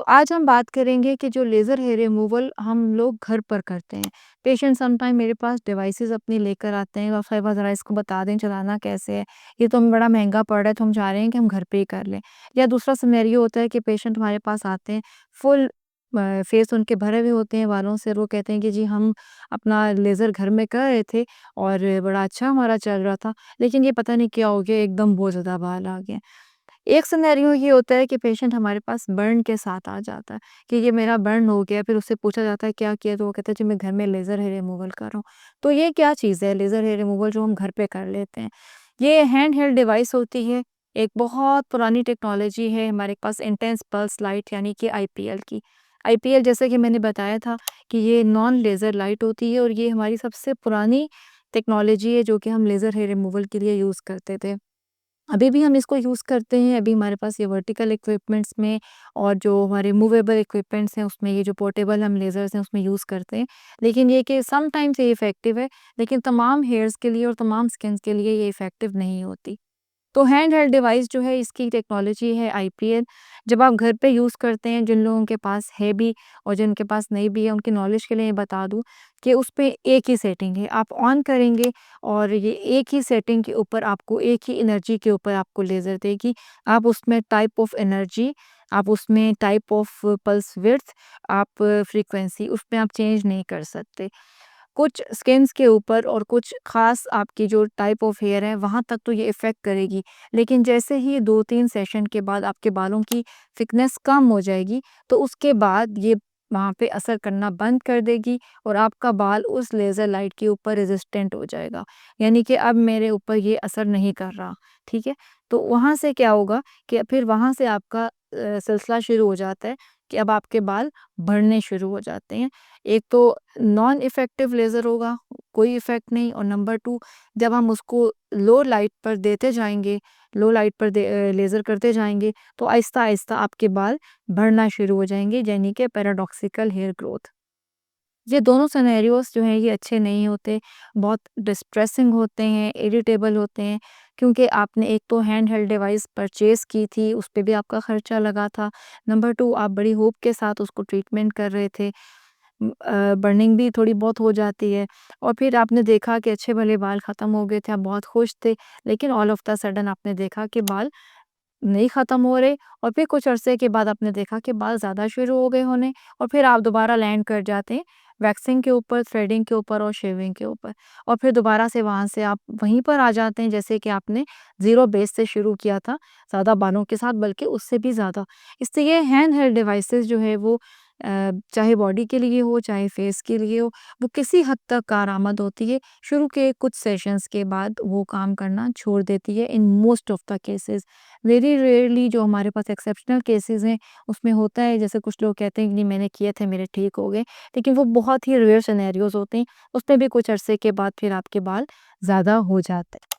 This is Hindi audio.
तो आज हम बात करेंगे कि जो लेज़र हेयर रिमूवल हम लोग घर पर करते हैं। पेशेंट समटाइम मेरे पास डिवाइसेज़ अपनी लेकर आते हैं और साहिबा ज़रा इसको बता दें चलाना कैसे है? ये तो हमें बड़ा महँगा पड़ रहा है तो हम चाह रहे हैं कि हम घर पे ही कर लें। या दूसरा सिनेरियो होता है कि पेशेंट हमारे पास आते हैं फुल फेस उनके भरे हुए होते हैं बालों से और वो कहते हैं कि जी हम अपना लेज़र घर में कर रहे थे और बड़ा अच्छा हमारा चल रहा था, लेकिन ये पता नहीं क्या हो गया एकदम बहुत ज़्यादा बाल आ गए। एक सिनेरियो ये होता है कि पेशेंट हमारे पास बर्न के साथ आ जाता है कि ये मेरा बर्न हो गया, फिर उससे पूछा जाता है क्या किया? तो वो कहता है जी मैं घर में लेज़र हेयर रिमूवल कर रहा हूँ। तो ये क्या चीज़ है लेज़र हेयर रिमूवल जो हम घर पे कर लेते हैं? ये हैंड हेल्ड डिवाइस होती है, एक बहुत पुरानी टेक्नोलॉजी है हमारे पास इंटेंस पल्स लाइट यानी कि आईपीएल की। आईपीएल जैसे कि मैंने बताया था कि ये नॉन लेज़र लाइट होती है और ये हमारी सबसे पुरानी टेक्नोलॉजी है जो कि हम लेज़र हेयर रिमूवल के लिए यूज़ करते थे। अभी भी हम इसको यूज़ करते हैं, अभी हमारे पास ये वर्टिकल इक्विपमेंट्स में और जो हमारे मूवेबल इक्विपमेंट्स हैं उसमें ये जो पोर्टेबल हम लेज़र्स हैं उसमें यूज़ करते हैं। लेकिन ये कि समटाइम्स ये इफ़ेक्टिव है, लेकिन तमाम हेयर्स के लिए और तमाम स्किन्स के लिए ये इफ़ेक्टिव नहीं होती। तो हैंड हेल्ड डिवाइस जो है इसकी टेक्नोलॉजी है आईपीएल। जब आप घर पे यूज़ करते हैं जिन लोगों के पास है भी और जिनके पास नहीं भी है उनकी नॉलेज के लिए बता दूँ कि उस पे एक ही सेटिंग है। आप ऑन करेंगे और ये एक ही सेटिंग के ऊपर आपको एक ही एनर्जी के ऊपर आपको लेज़र देगी। आप उसमें टाइप ऑफ एनर्जी, आप उसमें टाइप ऑफ पल्स विड्थ, आप फ्रीक्वेंसी उसमें आप चेंज नहीं कर सकते। कुछ स्किन्स के ऊपर और कुछ ख़ास आपकी जो टाइप ऑफ हेयर है वहाँ तक तो ये इफ़ेक्ट करेगी। लेकिन जैसे ही 2-3 सेशन के बाद आपके बालों की थिकनेस कम हो जाएगी, तो उसके बाद ये वहाँ पे असर करना बंद कर देगी और आपका बाल उस लेज़र लाइट के ऊपर रेज़िस्टेंट हो जाएगा। यानी कि अब मेरे ऊपर ये असर नहीं कर रहा, ठीक है? तो वहाँ से क्या होगा कि फिर वहाँ से आपका सिलसिला शुरू हो जाता है कि अब आपके बाल बढ़ने शुरू हो जाते हैं। एक तो नॉन इफ़ेक्टिव लेज़र होगा, कोई इफ़ेक्ट नहीं और नंबर 2 जब हम उसको लो लाइट पर देते जाएँगे, लो लाइट पर लेज़र करते जाएँगे, तो आहिस्ता-आहिस्ता आपके बाल बढ़ना शुरू हो जाएँगे, यानी कि पैराडॉक्सिकल हेयर ग्रोथ। ये दोनों सिनेरियोज़ जो हैं ये अच्छे नहीं होते, बहुत डिस्ट्रेसिंग होते हैं, इरिटेबल होते हैं क्योंकि आपने एक तो हैंड हेल्ड डिवाइस परचेज़ की थी, उस पे भी आपका खर्चा लगा था। नंबर 2 आप बड़ी होप के साथ उसको ट्रीटमेंट कर रहे थे। बर्निंग भी थोड़ी बहुत हो जाती है और फिर आपने देखा कि अच्छे भले बाल ख़त्म हो गए थे, आप बहुत खुश थे, लेकिन ऑल ऑफ द सडन आपने देखा कि बाल नहीं ख़त्म हो रहे और फिर कुछ अरसे के बाद आपने देखा कि बाल ज़्यादा शुरू हो गए होने और फिर आप दोबारा लैंड कर जाते हैं वैक्सिंग के ऊपर, थ्रेडिंग के ऊपर और शेविंग के ऊपर और फिर दोबारा से वहाँ से आप वहीं पर आ जाते हैं जैसे कि आपने ज़ीरो बेस से शुरू किया था, ज़्यादा बालों के साथ बल्कि उससे भी ज़्यादा। इसलिए हैंड हेल्ड डिवाइसेज़ जो है वो चाहे बॉडी के लिए हो, चाहे फेस के लिए हो, वो किसी हद तक कारआमद होती है। शुरू के कुछ सेशंस के बाद वो काम करना छोड़ देती है in most of the cases. Very rarely जो हमारे पास एक्सेप्शनल केसेस हैं उसमें होता है जैसे कुछ लोग कहते हैं कि नहीं मैंने किए थे मेरे ठीक हो गए, लेकिन वो बहुत ही रेयर सिनेरियोज होते हैं, उसमें भी कुछ अरसे के बाद फिर आपके बाल ज़्यादा हो जाते हैं।